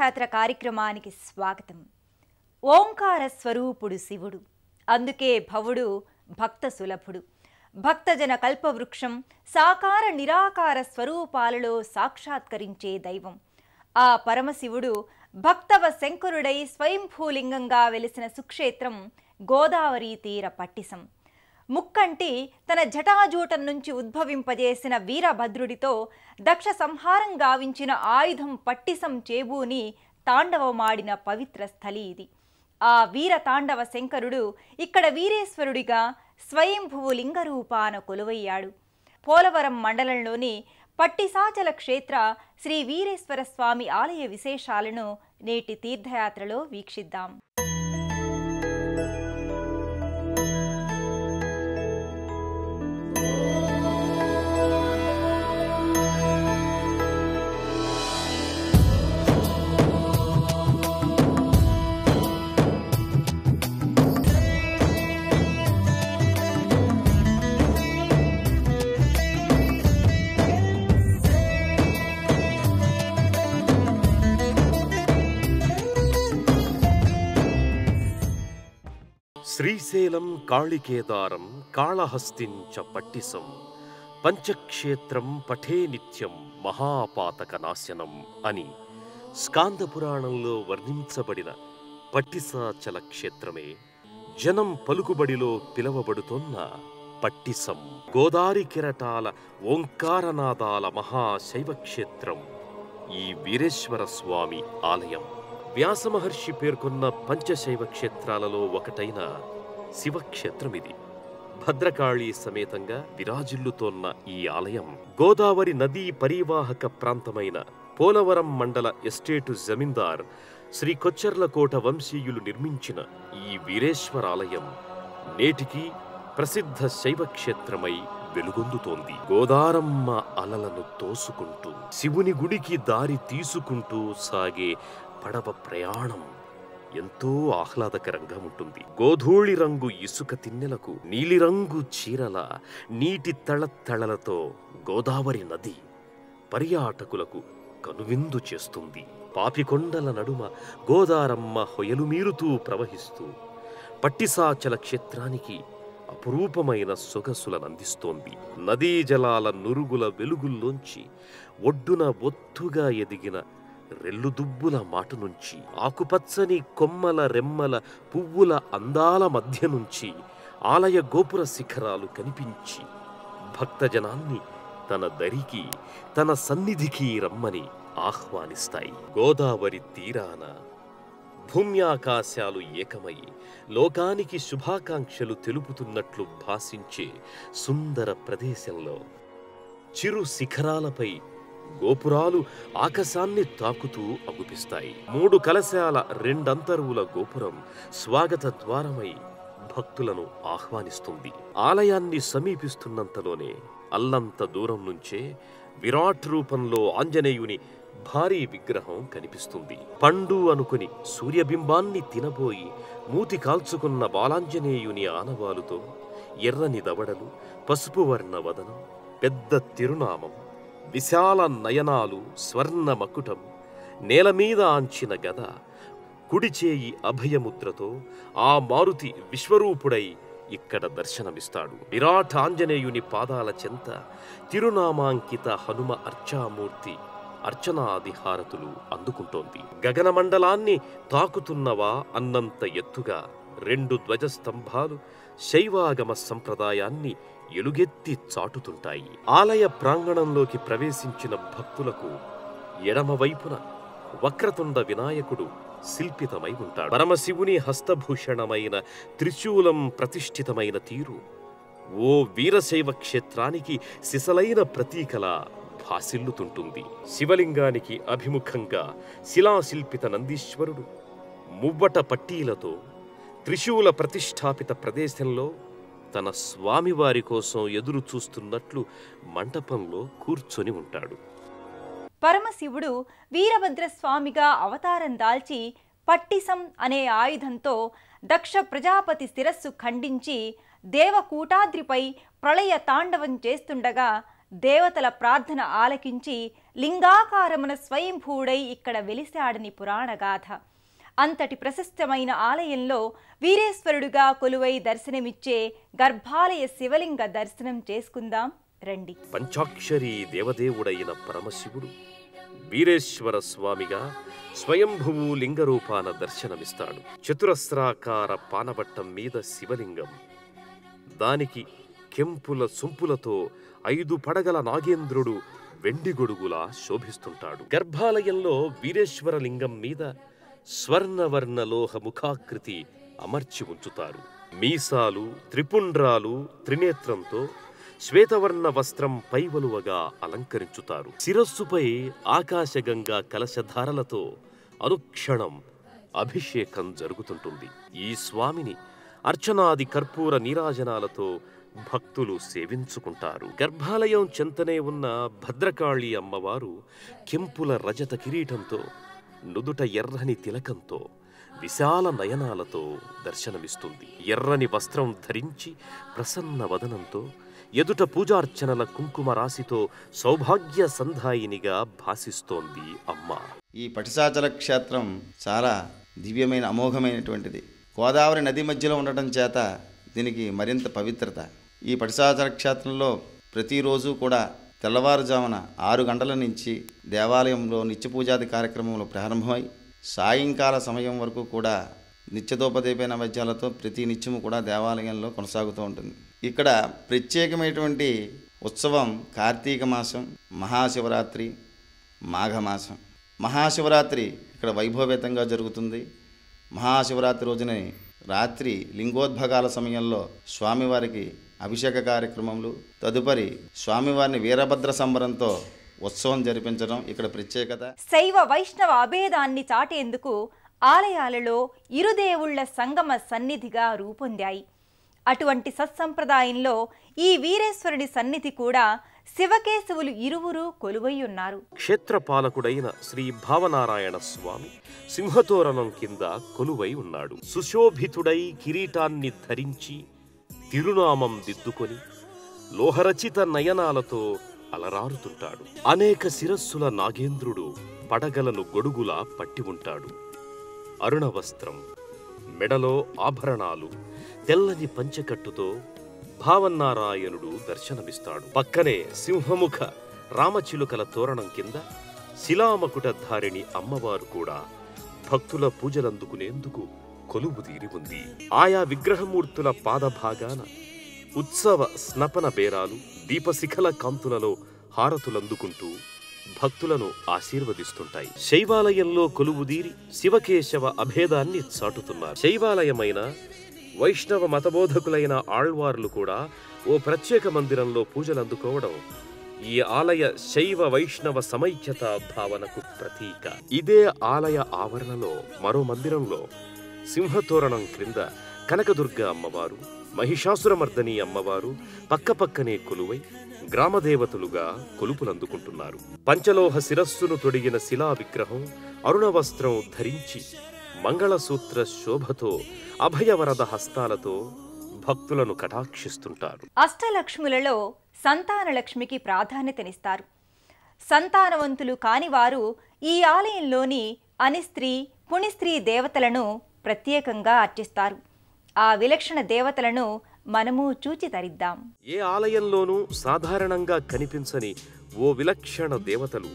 తీర్థయాత్ర కార్యక్రమానికి స్వాగతం. ఓంకార స్వరూపుడు శివుడు, అందుకే భవుడు భక్త సులభుడు. భక్తజన కల్పవృక్షం, సాకార నిరాకార స్వరూపాలలో సాక్షాత్కరించే దైవం. ఆ పరమశివుడు భక్తవ శంకరుడై స్వయంభూలింగంగా వెలిసిన సుక్షేత్రం గోదావరి తీర పట్టిసం. ముక్కంటి తన జటాజూటం నుంచి ఉద్భవింపజేసిన వీరభద్రుడితో దక్ష సంహారం గావించిన ఆయుధం పట్టిసం చేబూని తాండవమాడిన పవిత్ర స్థలి ఇది. ఆ వీర తాండవ శంకరుడు ఇక్కడ వీరేశ్వరుడిగా స్వయంభువు లింగరూపాన కొలువయ్యాడు. పోలవరం మండలంలోని పట్టిసాచల క్షేత్ర శ్రీ వీరేశ్వర స్వామి ఆలయ విశేషాలను నేటి తీర్థయాత్రలో వీక్షిద్దాం. శ్రీశైలం కాళికేదారం కాళహస్తించ పట్టిసం పంచక్షేత్రం పఠే నిత్యం మహాపాతక నాశనం అని స్కాంద పురాణంలో వర్ణించబడిన పట్టిసాచల క్షేత్రమే జనం పలుకుబడిలో పిలవబడుతోన్న పట్టిసం. గోదారి కెరటాల ఓంకారనాదాల మహాశైవక్షేత్రం ఈ వీరేశ్వర స్వామి ఆలయం. వ్యాసమహర్షి పేర్కొన్న పంచశైవ క్షేత్రాలలో ఒకటైన శివక్షేత్రమిది. భద్రకాళి సమేతంగా విరాజిల్లుతోన్న ఈ ఆలయం గోదావరి నదీ పరివాహక ప్రాంతమైన పోలవరం మండల ఎస్టేటు జమీందార్ శ్రీ కొచ్చెర్లకోట వంశీయులు నిర్మించిన ఈ వీరేశ్వరాలయం నేటికి ప్రసిద్ధ శైవక్షేత్రమై వెలుగొందుతోంది. గోదారమ్మ అలలను తోసుకుంటూ శివుని గుడికి దారి తీసుకుంటూ సాగే పడవ ప్రయాణం ఎంతో ఆహ్లాదకరంగా ఉంటుంది. గోధూళి రంగు ఇసుక తిన్నెలకు నీలిరంగు చీరల నీటి తళతళలతో గోదావరి నది పర్యాటకులకు కనువిందు చేస్తుంది. పాపికొండల నడుమ గోదారమ్మ హొయలుమీరుతూ ప్రవహిస్తూ పట్టిసాచల క్షేత్రానికి అపురూపమైన సొగసులనందిస్తోంది. నదీ జలాల నురుగుల వెలుగుల్లోంచి ఒడ్డున ఒత్తుగా ఎదిగిన రెల్లుదుబ్బుల మాటు నుంచి ఆకుపచ్చని కొమ్మల రెమ్మల పువ్వుల అందాల మధ్య నుంచి ఆలయ గోపుర శిఖరాలు కనిపించి భక్తజనాన్ని తన దరికి తన సన్నిధికి రమ్మని ఆహ్వానిస్తాయి. గోదావరి తీరాన భూమ్యాకాశాలు ఏకమై లోకానికి శుభాకాంక్షలు తెలుపుతున్నట్లు భాసించే సుందర ప్రదేశంలో చిరు శిఖరాలపై గోపురాలు ఆకాశాన్ని తాకుతూ అగుపిస్తాయి. 3 కలశాల 2 అంతరువుల గోపురం స్వాగత ద్వారమై భక్తులను ఆహ్వానిస్తుంది. ఆలయాన్ని సమీపిస్తున్నంతలోనే అల్లంత దూరం నుంచే విరాట్ రూపంలో ఆంజనేయుని భారీ విగ్రహం కనిపిస్తుంది. పండు అనుకుని సూర్యబింబాన్ని తినబోయి మూతి కాల్చుకున్న బాలాంజనేయుని ఆనవాలుతో ఎర్రని దవడలు, పసుపు వర్ణ వదనం, పెద్ద తిరునామం, విశాల నయనాలు, స్వర్ణ మకుటం, నేలమీద ఆంచిన గద, కుడిచేయి అభయముద్రతో ఆ మారుతి విశ్వరూపుడై ఇక్కడ దర్శనమిస్తాడు. విరాట్ ఆంజనేయుని పాదాల చెంత తిరునామాంకిత హనుమ అర్చామూర్తి అర్చనాదిహారతులు అందుకుంటోంది. గగనమండలాన్ని తాకుతున్నవా అన్నంత ఎత్తుగా 2 ధ్వజస్తంభాలు శైవాగమ సంప్రదాయాన్ని ఎలుగెత్తి చాటుతుంటాయి. ఆలయ ప్రాంగణంలోకి ప్రవేశించిన భక్తులకు ఎడమవైపున వక్రతుండ వినాయకుడు శిల్పితమై ఉంటాడు. పరమశివుని హస్తభూషణమైన త్రిశూలం ప్రతిష్ఠితమైన తీరు ఓ వీరశైవ క్షేత్రానికి సిసలైన ప్రతీకలా భాసిల్లుతుంటుంది. శివలింగానికి అభిముఖంగా శిలాశిల్పిత నందీశ్వరుడు మువ్వట పట్టీలతో త్రిశూల ప్రతిష్టాపిత ప్రదేశంలో తన స్వామివారి కోసం ఎదురు చూస్తున్నట్లు మంటపంలో కూర్చొని ఉంటాడు. పరమశివుడు వీరభద్రస్వామిగా అవతారం దాల్చి పట్టిసం అనే ఆయుధంతో దక్ష ప్రజాపతి శిరస్సు ఖండించి దేవకూటాద్రిపై ప్రళయ తాండవం చేస్తుండగా దేవతల ప్రార్థన ఆలకించి లింగాకారమున స్వయంభూడై ఇక్కడ వెలిశాడని పురాణగాథ. అంతటి ప్రశస్తమైన ఆలయంలో వీరేశ్వరుడుగా కొలువై దర్శనమిచ్చే గర్భాలయ శివలింగ దర్శనం చేసుకుందాం రండి. పంచాక్షరీ దేవదేవుడైన పరమశివుడు వీరేశ్వర స్వామిగా స్వయంభువు లింగరూపాన దర్శనమిస్తాడు. చతురస్రాకార పానబట్టం మీద శివలింగం, దానికి కెంపుల సొంపులతో 5 పడగల నాగేంద్రుడు వెండి గొడుగులా శోభిస్తుంటాడు. గర్భాలయంలో వీరేశ్వర లింగం మీద స్వర్ణవర్ణ లోహ ముఖాకృతి అమర్చి ఉంచుతారు. మీసాలు, త్రిపుండ్రాలు, త్రినేత్రంతో శ్వేతవర్ణ వస్త్రం పైవలువగా అలంకరించుతారు. శిరస్సుపై ఆకాశగంగా కలశధారలతో అనుక్షణం అభిషేకం జరుగుతుంటుంది. ఈ స్వామిని అర్చనాది కర్పూర నీరాజనాలతో భక్తులు సేవించుకుంటారు. గర్భాలయం చెంతనే ఉన్న భద్రకాళి అమ్మవారు కెంపుల రజత కిరీటంతో, నుదుట ఎర్రని తిలకంతో, విశాల నయనాలతో దర్శనమిస్తుంది. ఎర్రని వస్త్రం ధరించి ప్రసన్న వదనంతో, ఎదుట పూజార్చనల కుంకుమ రాశితో సౌభాగ్య సంధాయినిగా భాసిస్తోంది అమ్మ. ఈ పటిసాచల క్షేత్రం చాలా దివ్యమైన, అమోఘమైనటువంటిది. గోదావరి నది మధ్యలో ఉండటం చేత దీనికి మరింత పవిత్రత. ఈ పటిసాచల క్షేత్రంలో ప్రతిరోజు కూడా తెల్లవారుజామున 6 గంటల నుంచి దేవాలయంలో నిత్యపూజాది కార్యక్రమంలో ప్రారంభమై సాయంకాల సమయం వరకు కూడా నిత్యదోపదీప నైవేద్యాలతో ప్రతి నిత్యము కూడా దేవాలయంలో కొనసాగుతూ ఉంటుంది. ఇక్కడ ప్రత్యేకమైనటువంటి ఉత్సవం కార్తీక మాసం, మహాశివరాత్రి, మాఘమాసం. మహాశివరాత్రి ఇక్కడ వైభవేతంగా జరుగుతుంది. మహాశివరాత్రి రోజునే రాత్రి లింగోద్భగాల సమయంలో స్వామివారికి అభిషేక కార్యక్రమములు, తదుపరి స్వామివారిని వీరభద్ర సంబరంతో ఉత్సవం జరిపించడం ఇక్కడ ప్రత్యేకత. శైవ వైష్ణవ అభేదాన్ని చాటేందుకు ఆలయాలలో ఇరుదేవుళ్ల సంగమ సన్నిధిగా రూపొందాయి. అటువంటి సత్సంప్రదాయంలో ఈ వీరేశ్వరుడి సన్నిధి కూడా శివకేశవులు ఇరువురు కొలువై ఉన్నారు. క్షేత్రపాలకుడైన శ్రీ భావనారాయణ స్వామి సింహతోరణం కింద కొలువై ఉన్నాడు. సుశోభితుడై కిరీటాన్ని ధరించి తిరునామం దిద్దుకొని లోహరచిత నయనాలతో అలరారుతుంటాడు. అనేక శిరస్సుల నాగేంద్రుడు పడగలను గొడుగులా పట్టి ఉంటాడు. అరుణ వస్త్రం, మెడలో ఆభరణాలు, తెల్లని పంచకట్టుతో భావన్నారాయణుడు దర్శనమిస్తాడు. పక్కనే సింహముఖ రామచిలుకల తోరణం కింద శిలామకుటధారిణి అమ్మవారు కూడా భక్తుల పూజలందుకునేందుకు కొలువు తీరి ఉంది. ఆయా విగ్రహమూర్తుల పాదభాగాన ఉత్సవ స్నపన బేరాలు దీపశిఖల కాంతులలో హారతులందుకుంటూ భక్తులను ఆశీర్వదిస్తుంటాయి. శైవాలయంలో కొలువుదీరి శివకేశవ అభేదాన్ని చాటుతున్నారు. శైవాలయమైన వైష్ణవ మతబోధకులైన ఆళ్వార్లు కూడా ఓ ప్రత్యేక మందిరంలో పూజలందుకోవడం ఈ ఆలయ శైవ వైష్ణవ సమైక్యత భావనకు ప్రతీక. ఇదే ఆలయ ఆవరణలో మరో మందిరంలో సింహతోరణం క్రింద కనకదుర్గ అమ్మవారు, మహిషాసురమర్దని అమ్మవారు పక్కపక్కనే కొలువై గ్రామదేవతలుగా కొలుపులందుకుంటున్నారు. పంచలోహ శిరస్సును తొడిగిన శిలా విగ్రహం అరుణవస్త్రం ధరించి మంగళసూత్ర శోభతో అభయవరద హస్తాలతో భక్తులను కటాక్షిస్తుంటారు. అష్టలక్ష్ములలో సంతానలక్ష్మికి ప్రాధాన్యతనిస్తారు. సంతానవంతులు కానివారు ఈ ఆలయంలోని అనిస్త్రీ, పుణిస్త్రీ దేవతలను ప్రత్యేకంగా అర్చిస్తారు. ఆ విలక్షణ దేవతలను మనము చూచి తరిద్దాం. ఏ ఆలయంలోనూ సాధారణంగా కనిపించని ఓ విలక్షణ దేవతలు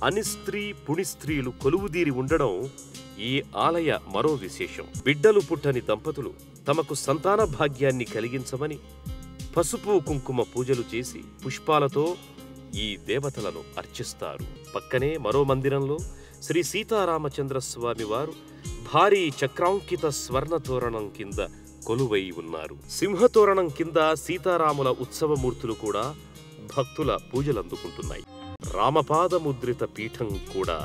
అనిస్త్రీ, పుణిస్త్రీలు కొలువుదీరి ఉండడం ఈ ఆలయ మరో విశేషం. బిడ్డలు పుట్టని దంపతులు తమకు సంతాన భాగ్యాన్ని కలిగించమని పసుపు కుంకుమ పూజలు చేసి పుష్పాలతో ఈ దేవతలను అర్చిస్తారు. పక్కనే మరో మందిరంలో శ్రీ సీతారామచంద్ర స్వామి వారు భారీ చక్రాంకిత స్వర్ణతోరణం కింద కొలువై ఉన్నారు. సింహతోరణం కింద సీతారాముల ఉత్సవమూర్తులు కూడా భక్తుల పూజలందుకుంటున్నాయి. రామపాద ముద్రిత పీఠం కూడా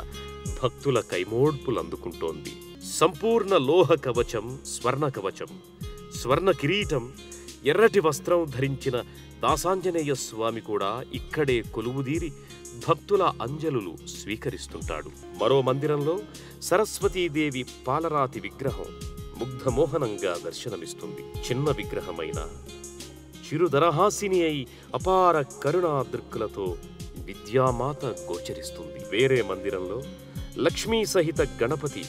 భక్తుల కైమోడ్పులందుకుంటోంది. సంపూర్ణ లోహ కవచం, స్వర్ణ కవచం, స్వర్ణ కిరీటం, ఎర్రటి వస్త్రం ధరించిన దాసాంజనేయ స్వామి కూడా ఇక్కడే కొలువుదీరి భక్తుల అంజలులు స్వీకరిస్తుంటాడు. మరో మందిరంలో సరస్వతీదేవి పాలరాతి విగ్రహం ముగ్ధమోహనంగా దర్శనమిస్తుంది. చిన్న విగ్రహమైన చిరుదరహాసిని అయి అపార కరుణా దృక్కులతో విద్యామాత గోచరిస్తుంది. వేరే మందిరంలో లక్ష్మీ సహిత గణపతి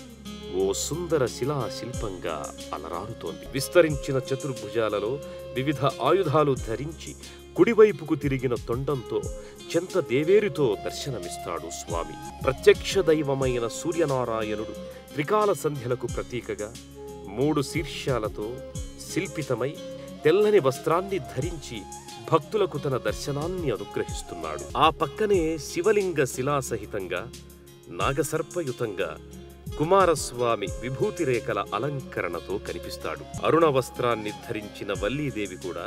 ఓ సుందర శిలా శిల్పంగా అలరారుతోంది. విస్తరించిన చతుర్భుజాలలో వివిధ ఆయుధాలు ధరించి కుడివైపుకు తిరిగిన తొండంతో చెంత దేవేరితో దర్శనమిస్తాడు స్వామి. ప్రత్యక్ష దైవమైన సూర్యనారాయణుడు త్రికాల సంధ్యలకు ప్రతీకగా 3 శీర్షాలతో శిల్పితమై తెల్లని వస్త్రాన్ని ధరించి భక్తులకు తన దర్శనాన్ని అనుగ్రహిస్తున్నాడు. ఆ పక్కనే శివలింగ శిలాసహితంగా నాగసర్పయుతంగా కుమారస్వామి విభూతి రేఖల అలంకరణతో కనిపిస్తాడు. అరుణ వస్త్రాన్ని ధరించిన వల్లీదేవి కూడా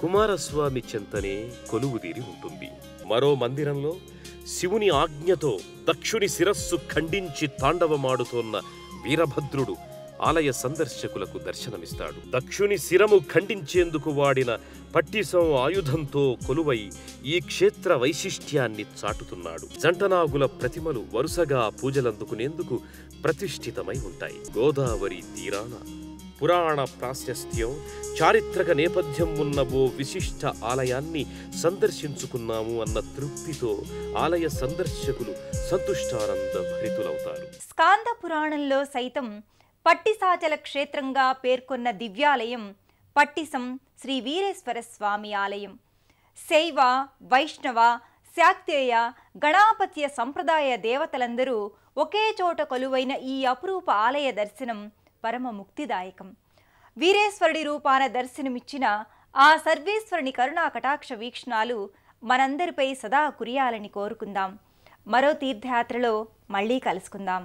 కుమారస్వామి చెంతనే కొలువుదీరి ఉంటుంది. మరో మందిరంలో శివుని ఆజ్ఞతో దక్షుని శిరస్సు ఖండించి తాండవమాడుతోన్న వీరభద్రుడు ఆలయ సందర్శకులకు దర్శనమిస్తాడు. దక్షుని శిరము ఖండించేందుకు వాడిన పట్టిసం ఆయుధంతో కొలువై ఈ క్షేత్ర వైశిష్ట్యాన్ని చాటుతున్నాడు. జంటనాగుల ప్రతిమలు వరుసగా పూజలందుకునేందుకు ప్రతిష్ఠితమై ఉంటాయి. గోదావరి తీరాన పురాణ ప్రాశస్త్యం, చారిత్రక నేపథ్యం ఉన్న ఓ విశిష్ట ఆలయాన్ని సందర్శించుకున్నాము అన్న తృప్తితో ఆలయ సందర్శకులు సంతుష్టానంద భరితులవుతారు. స్కాంద పురాణంలో సైతం పట్టిసాచల క్షేత్రంగా పేర్కొన్న దివ్యాలయం పట్టిసం శ్రీ వీరేశ్వర స్వామి ఆలయం. శైవ, వైష్ణవ, శాక్తేయ, గణాపత్య సంప్రదాయ దేవతలందరూ ఒకే చోట కొలువైన ఈ అపురూప ఆలయ దర్శనం పరమ ముక్తిదాయకం. వీరేశ్వరుడి రూపాన దర్శనమిచ్చిన ఆ సర్వేశ్వరుని కరుణా కటాక్ష వీక్షణాలు మనందరిపై సదా కురియాలని కోరుకుందాం. మరో తీర్థయాత్రలో మళ్ళీ కలుసుకుందాం.